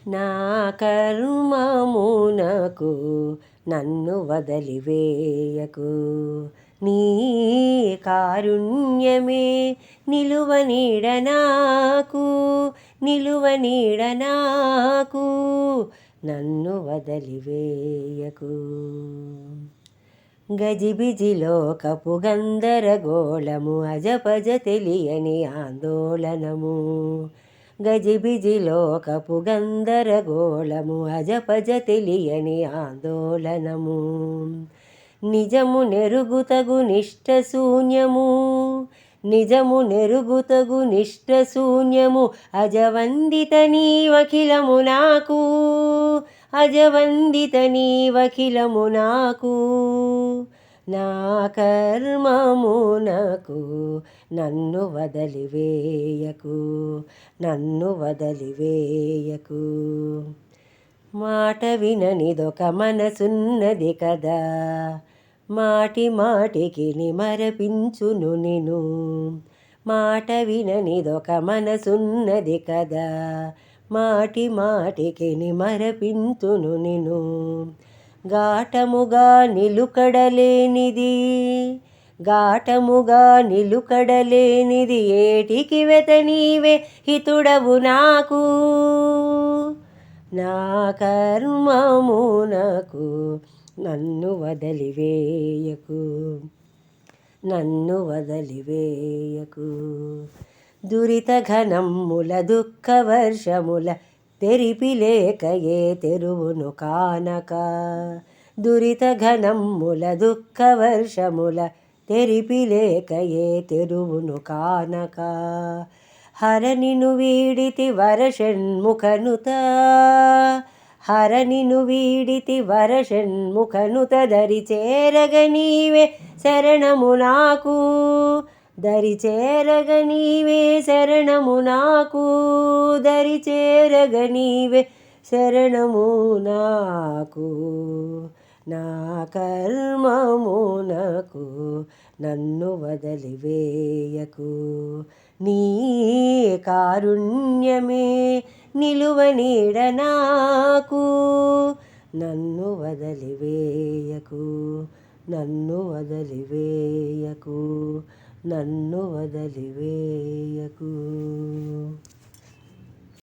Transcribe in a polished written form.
నా కర్మమునకు నన్ను వదలివేయకు, నీ కారుణ్యమే నిలువ నీడ నాకు, నిలువ నీడ నాకు, నన్ను వదలివేయకు. గజిబిజిలోకపు గందరగోళము, అజపజ తెలియని ఆందోళనము, గజిబిజిలోకపు గందరగోళము, అజపజ తెలియని ఆందోళనము, నిజము నెరుగుతగు నిష్ట శూన్యము, నిజము నెరుగుతగు నిష్ట శూన్యము, అజవందిత నీవఖిలము నాకు, అజవందిత నీవఖిలము నాకు. నా కర్మమునకు నన్ను వదలివేయకు, నన్ను వదలివేయకు. మాట విననిదొక మనసున్నది కదా, మాటి మాటికి నిమరపించును నిను, మాట విననిదొక మనసున్నది కదా, మాటి మాటికి నిమరపించును నిను. ఘాటముగా నిలుకడలేనిది, ఘాటముగా నిలుకడలేనిది, ఏటికి వెత నీవే హితుడవు నాకు. నా కర్మమునకు నన్ను వదలివేయకు, నన్ను వదలివేయకు. దురిత ఘనముల దుఃఖ వర్షముల తెరిపిలేకయే తెరువును కానక, దురిత ఘనముల దుఃఖ వర్షముల తెరిపిలేకయే తెరువును కానక. హరనిను వీడితి వరషణ్ముఖనుత, హరనిను వీడితి వరషణ్ముఖనుత, దరి చేరగ నీవే శరణము నాకు, దరి చేరగ నీవే శరణము నాకు, దరి చేరగ నీవే శరణము నాకు. నా కర్మమునకు నన్ను వదలివేయకు, నీ కారుణ్యమే నిలువ నీడ నాకు, నన్ను వదలివేయకు, నన్ను వదలివేయకు, నన్ను వదలివేయకు.